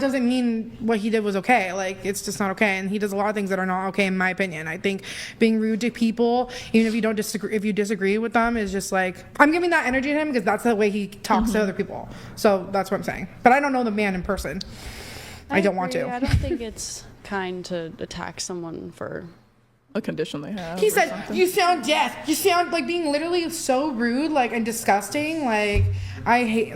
doesn't mean what he did was okay. Like, it's just not okay, and he does a lot of things that are not okay in my opinion. I think being rude to people, even if you don't disagree, if you disagree with them, is just like, I'm giving that energy to him because that's the way he talks to other people. So that's what I'm saying. But I don't know the man in person. I don't want to. I don't think it's kind to attack someone for a condition they have. He said, "You sound deaf. You sound like," being literally so rude, like, and disgusting. Like, I hate.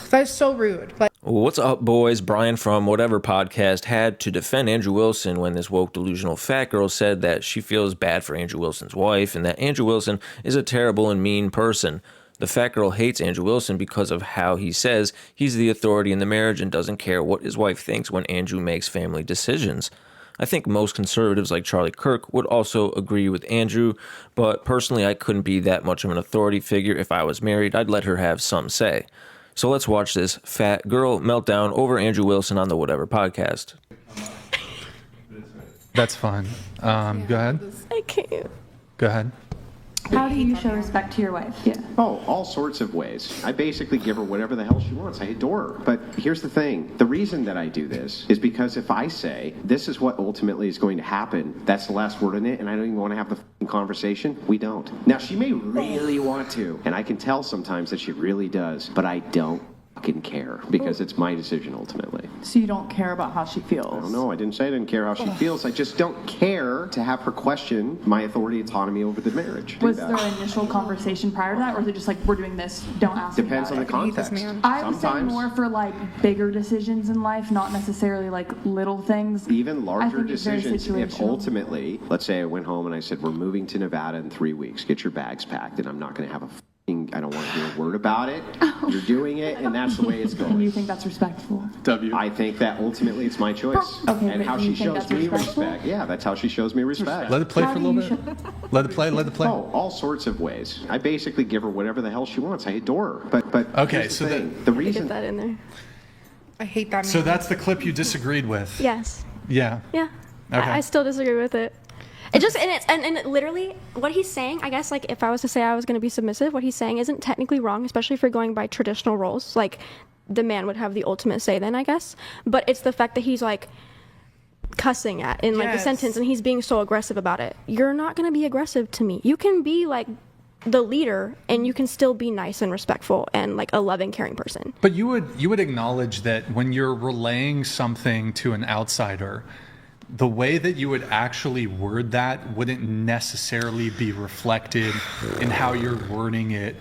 That's so rude. Like. What's up, boys? Brian from whatever podcast had to defend Andrew Wilson when this woke delusional fat girl said that she feels bad for Andrew Wilson's wife and that Andrew Wilson is a terrible and mean person. The fat girl hates Andrew Wilson because of how he says he's the authority in the marriage and doesn't care what his wife thinks when Andrew makes family decisions. I think most conservatives like Charlie Kirk would also agree with Andrew, but personally I couldn't be that much of an authority figure. If I was married, I'd let her have some say. So let's watch this fat girl meltdown over Andrew Wilson on the Whatever podcast. That's fine. Go ahead. I can't. Go ahead. How do you show respect to your wife? Yeah. Oh, all sorts of ways. I basically give her whatever the hell she wants. I adore her. But here's the thing. The reason that I do this is because if I say, this is what ultimately is going to happen, that's the last word in it, and I don't even want to have the conversation, we don't. Now, she may really want to, and I can tell sometimes that she really does, but I don't fucking care because it's my decision ultimately. So you don't care about how she feels? I don't know. I didn't say I didn't care how she feels. I just don't care to have her question my authority, autonomy over the marriage. Was there an initial conversation prior to that, or is it just like, we're doing this, don't ask me Depends about on the it? context. I would say more for like bigger decisions in life, not necessarily like little things. Even larger think it's very decisions, if situational. ultimately, let's say I went home and I said, we're moving to Nevada in 3 weeks, get your bags packed, and I'm not going to have I don't want to hear a word about it. You're doing it, and that's the way it's going. And you think that's respectful? I think that ultimately it's my choice. Okay, and but how do she you think shows that's me respectful? respect. Yeah, that's how she shows me respect. Let it play for a little bit. Let it play. Oh, all sorts of ways. I basically give her whatever the hell she wants. I adore her. But Okay, here's so the thing. The reason Get that in there. I hate that man. So that's the clip you disagreed with. Yes. Yeah. Yeah. Okay. I still disagree with it. It just and it literally what he's saying, I guess, like if I was to say I was going to be submissive, what he's saying isn't technically wrong, especially if you're going by traditional roles. Like the man would have the ultimate say then, I guess. But it's the fact that he's like cussing at in like the sentence and he's being so aggressive about it. You're not going to be aggressive to me. You can be like the leader and you can still be nice and respectful and like a loving, caring person. But you would acknowledge that when you're relaying something to an outsider, the way that you would actually word that wouldn't necessarily be reflected in how you're wording it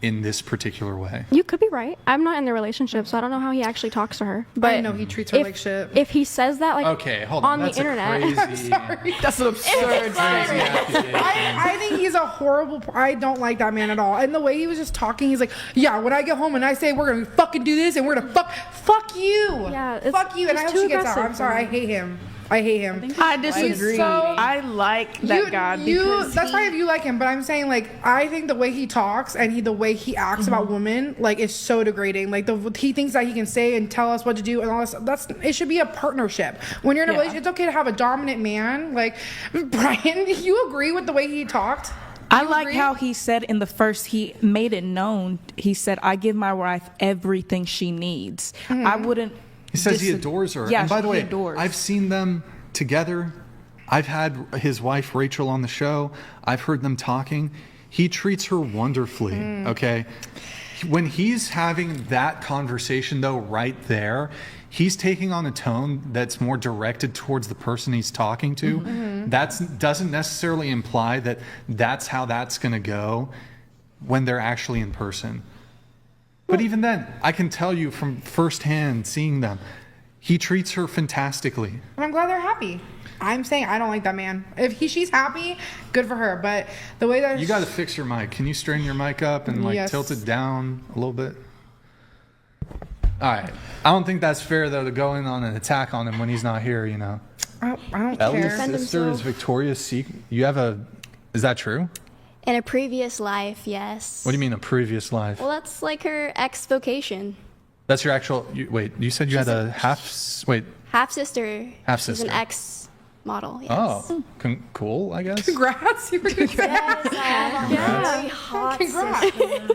in this particular way. You could be right. I'm not in the relationship, so I don't know how he actually talks to her. But I know he treats her like shit. If he says that, like, okay, hold on. on That's the internet, I'm sorry. That's an absurd thing. I think he's a horrible. I don't like that man at all. And the way he was just talking, he's like, "Yeah, when I get home and I say we're gonna fucking do this and we're gonna fuck you, Yeah, fuck you," and I it's hope too she gets out. aggressive I'm sorry. I hate him. I hate him. I disagree. So, I like that guy because that's why you like him. But I'm saying, like, I think the way he talks and the way he acts about women, like, is so degrading. Like, he thinks that he can say and tell us what to do and all this. It should be a partnership. When you're in a relationship, it's okay to have a dominant man. Like, Brian, do you agree with the way he talked? I like how he said in the first, he made it known. He said, "I give my wife everything she needs." I wouldn't. He says he adores her. Yeah, and by the way, adores. I've seen them together. I've had his wife Rachel on the show. I've heard them talking. He treats her wonderfully, okay? When he's having that conversation, though, right there, he's taking on a tone that's more directed towards the person he's talking to. That doesn't necessarily imply that that's how that's going to go when they're actually in person. But even then, I can tell you from firsthand seeing them, he treats her fantastically. And I'm glad they're happy. I'm saying I don't like that man. If she's happy, good for her. But the way that You got to fix your mic. Can you straighten your mic up and tilt it down a little bit? All right. I don't think that's fair though to go in on an attack on him when he's not here. You know. I don't care. Ellie's sister is Victoria's Secret. You have a. Is that true? In a previous life, yes. What do you mean a previous life? Well, that's like her ex-vocation. That's your actual. Wait, you said you had a half. Wait. Half-sister. Half-sister. She's an ex-model, yes. Oh, cool, I guess. Congrats. You were going to say Yes, very hot Congrats. sister.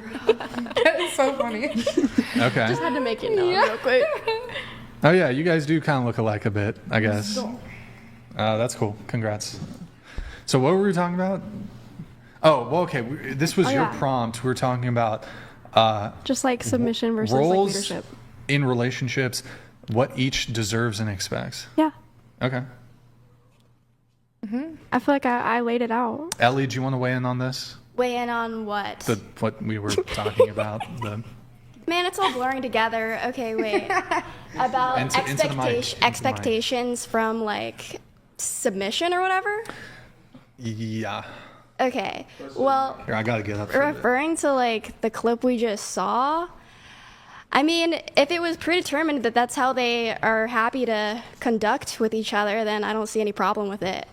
That is so funny. Okay. just had to make it known real quick. Oh yeah, you guys do kind of look alike a bit, I guess. That's cool. Congrats. So what were we talking about? Oh, well, okay. This was your prompt. We were talking about just like submission versus roles like leadership in relationships, what each deserves and expects. Yeah. Okay. I feel like I laid it out. Ellie, do you want to weigh in on this? Weigh in on what? What we were talking about. Man, it's all blurring together. Okay, wait. About Into the mic. expectations from like submission or whatever? Yeah. Okay. Well, Here, I gotta get up. For a bit. referring to like the clip we just saw, I mean, if it was predetermined that that's how they are happy to conduct with each other, then I don't see any problem with it.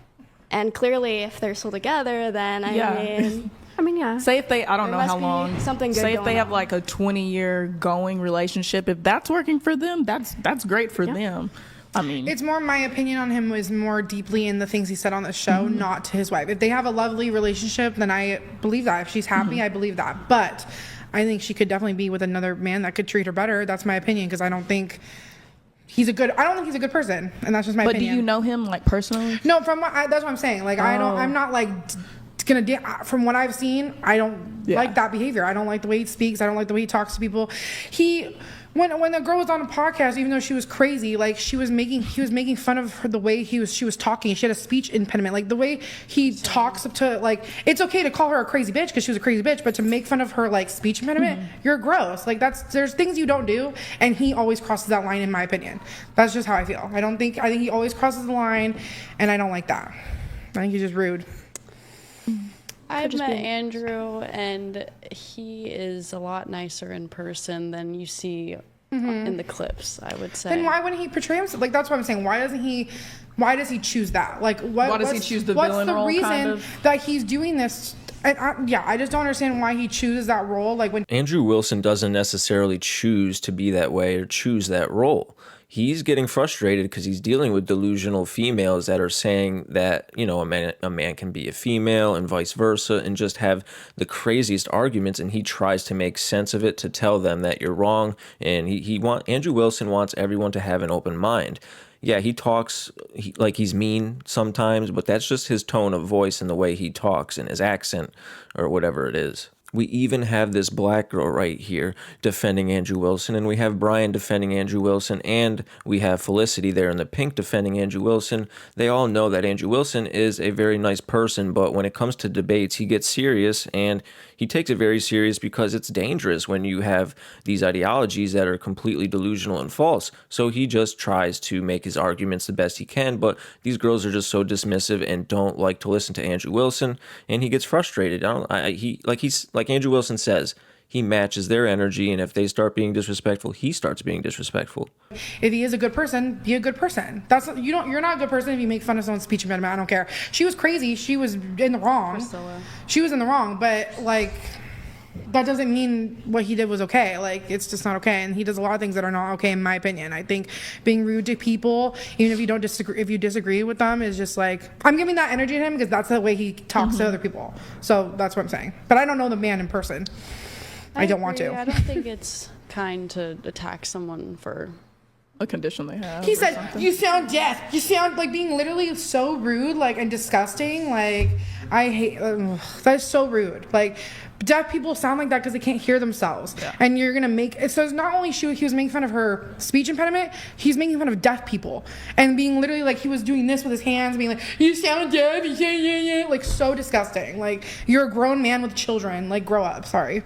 And clearly, if they're still together, then I mean, yeah. Say if they, I don't know There how must be long. something good Say if going they have on. like a 20-year going relationship. If that's working for them, that's great for them. I mean, It's more my opinion on him was more deeply in the things he said on the show, not to his wife. If they have a lovely relationship, then I believe that. If she's happy, I believe that. But I think she could definitely be with another man that could treat her better. That's my opinion, because I don't think he's a good person, and that's just my but opinion. do you know him like personally? No, that's what I'm saying. Like I'm not like from what I've seen, I don't like that behavior. I don't like the way he speaks. I don't like the way he talks to people. When the girl was on a podcast, even though she was crazy, like he was making fun of her, the way she was talking. She had a speech impediment. Like the way he talks to, like, it's okay to call her a crazy bitch because she was a crazy bitch, but to make fun of her like speech impediment, you're gross. Like there's things you don't do, and he always crosses that line, in my opinion. That's just how I feel. I think he always crosses the line, and I don't like that. I think he's just rude. I've met Andrew, and he is a lot nicer in person than you see in the clips, I would say. Then why wouldn't he portray himself? Like, that's what I'm saying. Why does he choose that? Like, Why does he choose the what's villain the role, reason kind of? that he's doing this? And I just don't understand why he chooses that role. Like when Andrew Wilson doesn't necessarily choose to be that way or choose that role. He's getting frustrated because he's dealing with delusional females that are saying that, you know, a man can be a female and vice versa, and just have the craziest arguments, and he tries to make sense of it to tell them that you're wrong. And Andrew Wilson wants everyone to have an open mind. Yeah, he talks like he's mean sometimes, but that's just his tone of voice and the way he talks and his accent or whatever it is. We even have this black girl right here defending Andrew Wilson, and we have Brian defending Andrew Wilson, and we have Felicity there in the pink defending Andrew Wilson. They all know that Andrew Wilson is a very nice person, but when it comes to debates, he gets serious, and he takes it very serious because it's dangerous when you have these ideologies that are completely delusional and false. So he just tries to make his arguments the best he can, but these girls are just so dismissive and don't like to listen to Andrew Wilson, and he gets frustrated. Like Andrew Wilson says, he matches their energy, and if they start being disrespectful, he starts being disrespectful. if he is a good person, be a good person. You're not a good person if you make fun of someone's speech impediment. I don't care. She was crazy. She was in the wrong. Priscilla. She was in the wrong, but like that doesn't mean what he did was okay. Like, it's just not okay. And he does a lot of things that are not okay, in my opinion. I think being rude to people, even if you disagree with them, is just like, I'm giving that energy to him because that's the way he talks to other people. So that's what I'm saying. But I don't know the man in person. I don't want to. I don't think it's kind to attack someone for A condition they have. He or said, something. "You sound deaf. You sound like," being literally so rude, like, and disgusting. Like, I hate that's so rude. Like, deaf people sound like that because they can't hear themselves. Yeah. And you're gonna make it. So it's not only he was making fun of her speech impediment, he's making fun of deaf people and being literally like he was doing this with his hands, being like, "You sound deaf." Yeah, like so disgusting. Like, you're a grown man with children. Like, grow up. Sorry,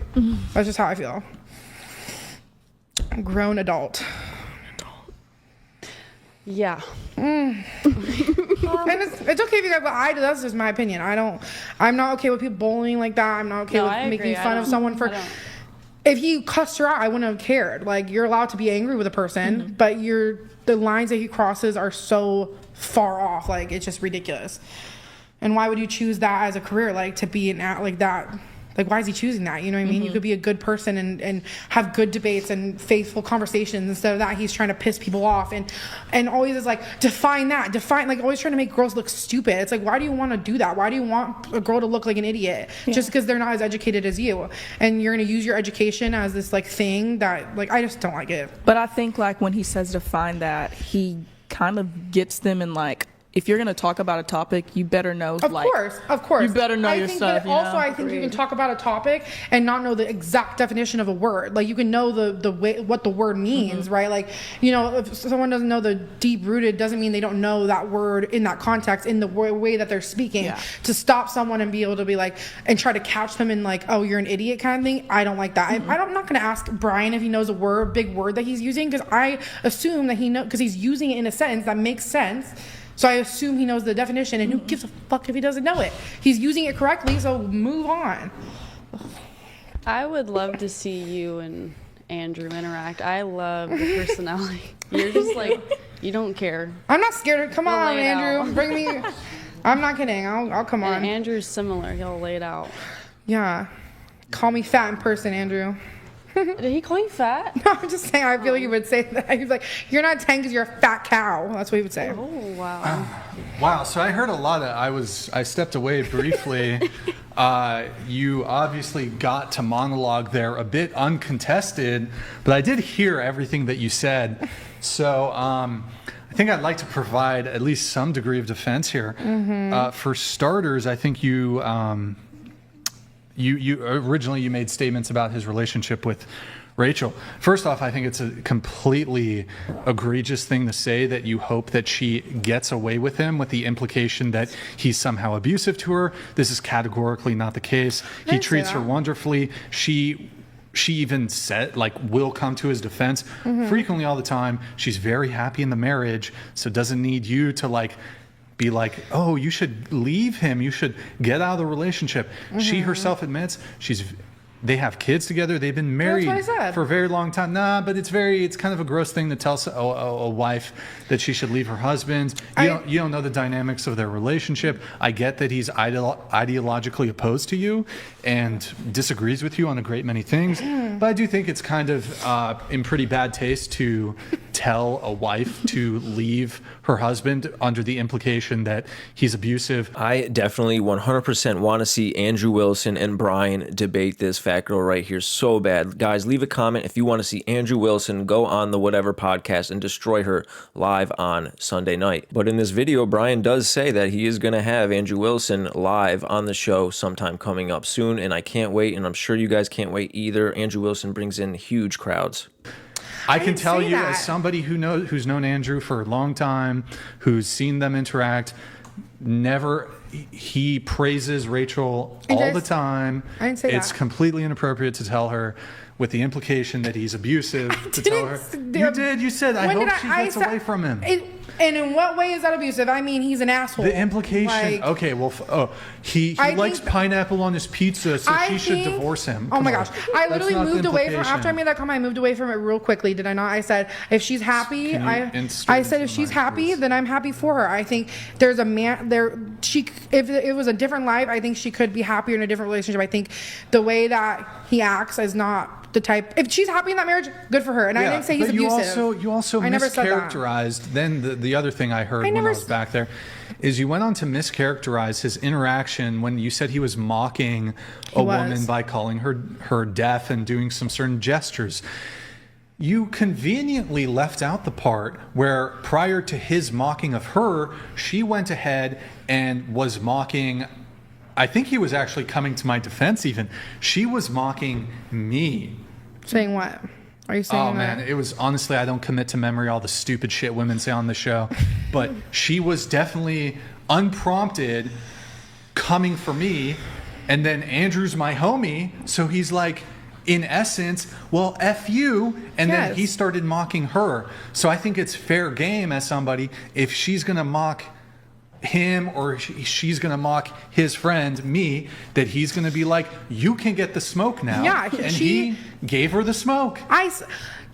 that's just how I feel. Grown adult. yeah. And it's okay if you guys, but that's just my opinion. I'm not okay with people bullying like that. I'm not okay No, with I making agree. fun of someone for. If he cussed her out, I wouldn't have cared. Like, you're allowed to be angry with a person, but the lines that he crosses are so far off. Like, it's just ridiculous. And why would you choose that as a career? Like, to be like that, Like, why is he choosing that? You know what I mean? You could be a good person and have good debates and faithful conversations. Instead of that, he's trying to piss people off and always is like, define, like always trying to make girls look stupid. It's like, why do you want to do that? Why do you want a girl to look like an idiot just because they're not as educated as you? And you're going to use your education as this like thing that, like, I just don't like it. But I think like when he says define that, he kind of gets them in like, if you're going to talk about a topic, you better know. Of course. You better know your stuff. But also, I think you can talk about a topic and not know the exact definition of a word. Like, you can know the way what the word means, right? Like, you know, if someone doesn't know the deep rooted, doesn't mean they don't know that word in that context, in the way that they're speaking. Yeah. To stop someone and be able to be like, and try to catch them in like, oh, you're an idiot kind of thing. I don't like that. I'm not going to ask Brian if he knows a big word that he's using, because I assume that he knows, because he's using it in a sentence that makes sense. So I assume he knows the definition, and who gives a fuck if he doesn't know it? He's using it correctly, so move on. I would love to see you and Andrew interact. I love the personality. You're just like, you don't care. I'm not scared. Come on, Andrew. Bring me. I'm not kidding. I'll come on. And Andrew's similar. He'll lay it out. Yeah. Call me fat in person, Andrew. Did he call you fat? No, I'm just saying, I feel like he would say that. He's like, you're not 10 because you're a fat cow. That's what he would say. Oh, wow. Wow. So I heard a lot of, I stepped away briefly. You obviously got to monologue there a bit uncontested, but I did hear everything that you said. So I think I'd like to provide at least some degree of defense here. For starters, I think you originally made statements about his relationship with Rachel. First off, I think it's a completely egregious thing to say that you hope that she gets away with him, with the implication that he's somehow abusive to her. This is categorically not the case. He treats her wonderfully. She even said, like, will come to his defense frequently all the time. She's very happy in the marriage, so doesn't need you to like be like, oh, you should leave him. You should get out of the relationship. She herself admits they have kids together. They've been married for a very long time. Nah, but it's kind of a gross thing to tell a wife that she should leave her husband. You don't know the dynamics of their relationship. I get that he's ideologically opposed to you and disagrees with you on a great many things. But I do think it's kind of in pretty bad taste to tell a wife to leave her husband under the implication that he's abusive. I definitely 100% want to see Andrew Wilson and Brian debate this fat girl right here so bad. Guys, leave a comment if you want to see Andrew Wilson go on the Whatever podcast and destroy her live on Sunday night. But in this video, Brian does say that he is going to have Andrew Wilson live on the show sometime coming up soon, and I can't wait, and I'm sure you guys can't wait either. Andrew Wilson brings in huge crowds. I can tell you, as somebody who's known Andrew for a long time, who's seen them interact, he praises Rachel all the time. I didn't say that. It's completely inappropriate to tell her, with the implication that he's abusive, to tell her. You did. You said, I hope she gets away from him. And in what way is that abusive? I mean, he's an asshole. The implication. Okay, well, he likes pineapple on his pizza, so she should divorce him. Oh my gosh. I literally moved away from, after I made that comment, I moved away from it real quickly, did I not? I said, if she's happy, I said, if she's happy, then I'm happy for her. I think there's a man there. If it was a different life, I think she could be happier in a different relationship. I think the way that he acts is not the type. If she's happy in that marriage, good for her. And I didn't say he's abusive. You also mischaracterized. Then the other thing I heard when I was back there is you went on to mischaracterize his interaction when you said he was mocking a woman by calling her deaf and doing some certain gestures. You conveniently left out the part where, prior to his mocking of her, she went ahead and was mocking. I think he was actually coming to my defense even. She was mocking me. Saying what? Are you saying Oh, man. It was, honestly, I don't commit to memory all the stupid shit women say on the show. But she was definitely unprompted coming for me. And then Andrew's my homie. So he's like, in essence, well, F you. And then he started mocking her. So I think it's fair game as somebody, if she's going to mock him or she's going to mock his friend, me, that he's going to be like, you can get the smoke now. Yeah. And he gave her the smoke.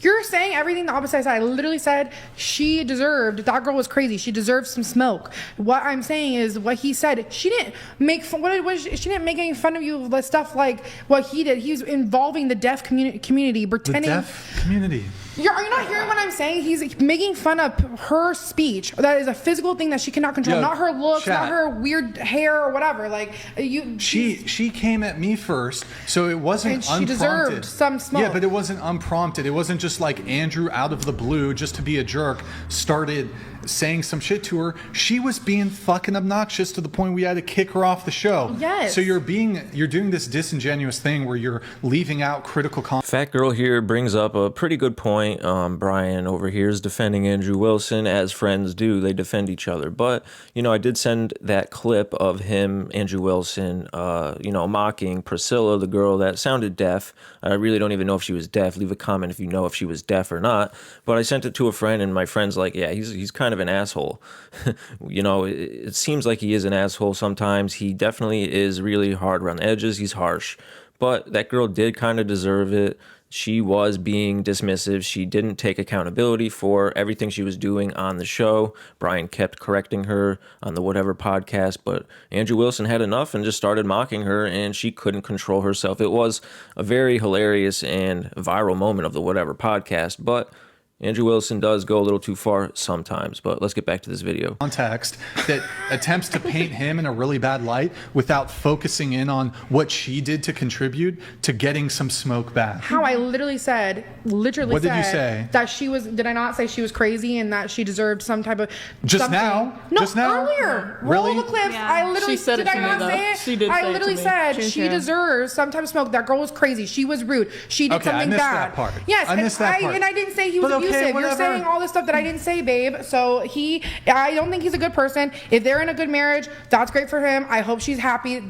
You're saying everything the opposite side. I literally said that girl was crazy. She deserved some smoke. What I'm saying is what he said. She didn't make she didn't make any fun of you with stuff like what he did. He was involving the deaf community, pretending. The deaf community. Are you not hearing what I'm saying? He's making fun of her speech. That is a physical thing that she cannot control. Not her looks, not her weird hair or whatever. Like she came at me first, so it wasn't and she unprompted. Deserved some smoke. Yeah, but it wasn't unprompted. It wasn't just like Andrew out of the blue, just to be a jerk, started saying some shit to her. She was being fucking obnoxious to the point we had to kick her off the show. Yes. So you're doing this disingenuous thing where you're leaving out critical content. Fat Girl here brings up a pretty good point. Brian over here is defending Andrew Wilson, as friends do. They defend each other. But, I did send that clip of him, Andrew Wilson, mocking Priscilla, the girl that sounded deaf. I really don't even know if she was deaf. Leave a comment if you know if she was deaf or not. But I sent it to a friend, and my friend's like, yeah, he's kind of an asshole. It seems like he is an asshole sometimes. He definitely is really hard around the edges. He's harsh. But that girl did kind of deserve it. She was being dismissive. She didn't take accountability for everything she was doing on the show. Brian kept correcting her on the Whatever podcast, but Andrew Wilson had enough and just started mocking her, and she couldn't control herself. It was a very hilarious and viral moment of the Whatever podcast, but Andrew Wilson does go a little too far sometimes, but let's get back to this video. Context that attempts to paint him in a really bad light without focusing in on what she did to contribute to getting some smoke back. How I literally said, what did you say? That she was, did I not say she was crazy and that she deserved some type of Just something? now? No, Just now? earlier. Really? Roll the clips. Yeah. I literally, She said did it I to me, not though. say it? She did say I it to literally me. said she deserves some type of smoke. That girl was crazy. She was rude. She did Okay, I something missed bad. that part. Yes, I missed that part. And I didn't say he was But okay, abusive. You're whatever. saying all this stuff that I didn't say, babe. So I don't think he's a good person. If they're in a good marriage, that's great for him. I hope she's happy.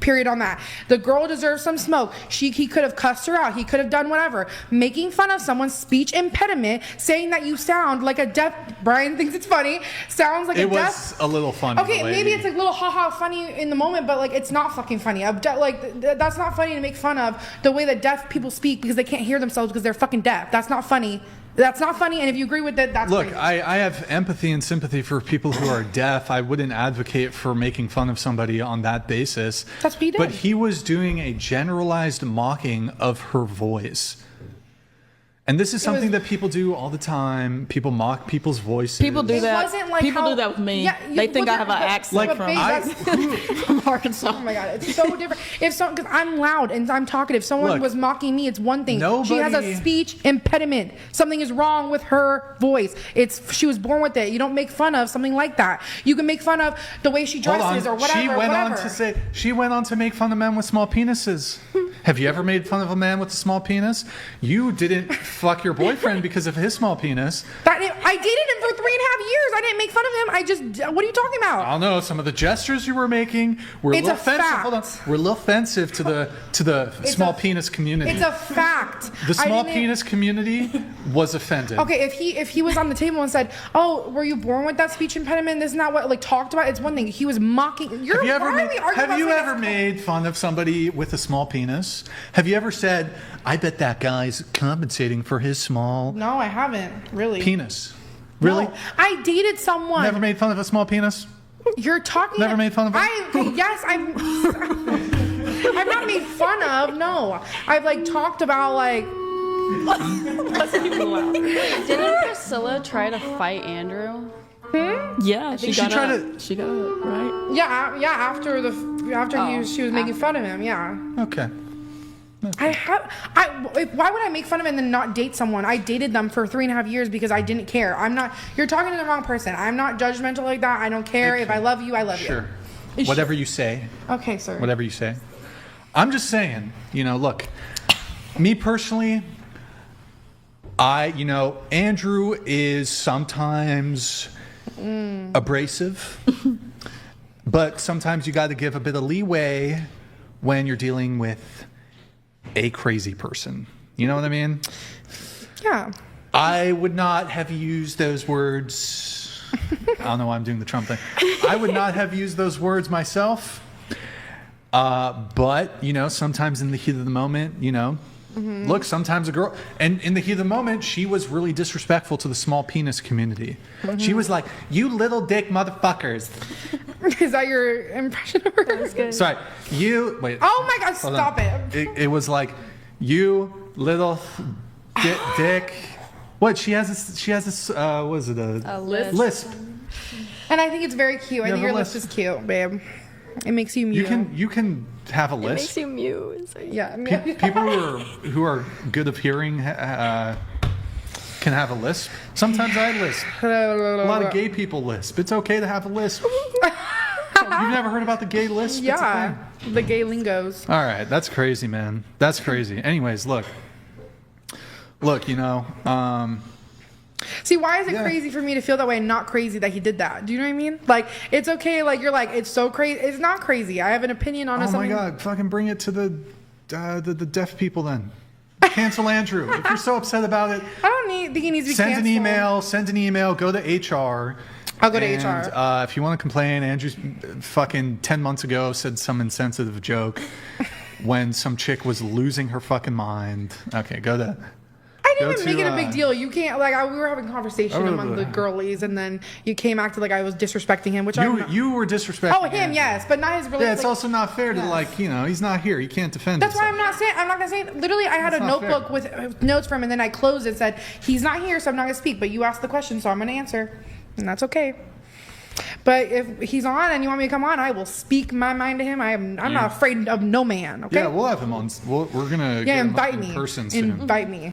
Period on that. The girl deserves some smoke. He could have cussed her out. He could have done whatever. Making fun of someone's speech impediment, saying that you sound like a deaf. Brian thinks it's funny. Sounds like It a was deaf. a little funny. Okay, maybe it's like a little haha funny in the moment, but like it's not fucking funny. That's not funny to make fun of the way that deaf people speak because they can't hear themselves because they're fucking deaf. That's not funny. That's not funny, and if you agree with it, that's Look, crazy. I have empathy and sympathy for people who are deaf. I wouldn't advocate for making fun of somebody on that basis. That's what he did. But he was doing a generalized mocking of her voice. And this is something that people do all the time. People mock people's voices. People do It that. wasn't like People how- do that with me. Yeah, they think I have an accent Like, from, babe, that's- from Arkansas. Oh my god, it's so different. Because I'm loud and I'm talkative. If someone Look, was mocking me, it's one thing. She has a nobody- speech impediment. Something is wrong with her voice. She was born with it. You don't make fun of something like that. You can make fun of the way she Hold dresses on. or whatever. She went on to make fun of men with small penises. Have you ever made fun of a man with a small penis? You didn't fuck your boyfriend because of his small penis. I dated him for 3.5 years. I didn't make fun of him. What are you talking about? I don't know. Some of the gestures you were making were It's a little a offensive. fact. Hold on, were a little offensive to the small penis community. It's a fact. The small I didn't- penis community was offended. Okay, if he was on the table and said, "Oh, were you born with that speech impediment?" This is not what talked about. It's one thing. He was mocking. Have you ever made fun of somebody with a small penis? Have you ever said, "I bet that guy's compensating for his small No, I haven't really. penis"? Really? No, I dated someone. Never made fun of a small penis? You're talking. Never made fun of it? Yes, I've not made fun of. No, I've talked about Didn't Priscilla try to fight Andrew? Yeah, she got tried up. She got up, right? Yeah. She was making fun of him. Yeah. Okay. Why would I make fun of him and then not date someone? I dated them for 3.5 years because I didn't care. You're talking to the wrong person. I'm not judgmental like that. I don't care. If I love you, I love you. Sure. Whatever you say. Okay, sir. Whatever you say. I'm just saying, look, me personally, Andrew is sometimes abrasive, but sometimes you got to give a bit of leeway when you're dealing with a crazy person. You know what I mean? Yeah. I would not have used those words. I don't know why I'm doing the Trump thing. I would not have used those words myself. But, sometimes in the heat of the moment, Look, sometimes a girl, and in the heat of the moment, she was really disrespectful to the small penis community. She was like, "You little dick motherfuckers." Is that your impression of her? That's good. Sorry, you wait. Oh my God! hold Stop on. it. It was like, "You little dick." What she has this what is it, a lisp. And I think it's very cute. I Yeah, think the your list lisp. is cute, babe. It makes you mew. You can have a It makes lisp. you muse. Yeah. People who are good of hearing can have a lisp. Sometimes I lisp. A lot of gay people lisp. It's okay to have a lisp. You've never heard about the gay lisp? It's a Yeah. thing. The gay lingos. All right, that's crazy, man. That's crazy. Anyways, look, you know, See, why is it Yeah. crazy for me to feel that way and not crazy that he did that? Do you know what I mean? Like, it's okay. Like, you're like, it's so crazy. It's not crazy. I have an opinion on oh something. my God, fucking bring it to the deaf people then. Cancel Andrew. If you're so upset about it, I don't think he needs to be send canceled. Send an email. Go to HR. I'll go to And, HR. if you want to complain, Andrew's fucking 10 months ago said some insensitive joke when some chick was losing her fucking mind. Okay, go to. I didn't go even make to, it a big deal. You can't, like, we were having a conversation among the girlies, and then you came acting like I was disrespecting him, which I'm not. You were disrespecting. Oh, him, Andrew. yes, but not his relationship. Yeah, it's also not fair to, like, you know, he's not here. He can't defend That's why himself. I'm not gonna say it. Literally, I had That's a not notebook fair. with notes from him, and then I closed it, said, he's not here, so I'm not gonna speak, but you asked the question, so I'm gonna answer. And that's okay. But if he's on and you want me to come on, I will speak my mind to him. I'm not afraid of no man, okay? Yeah, we'll have him on. We're going to get him invite in me. person soon. Invite me.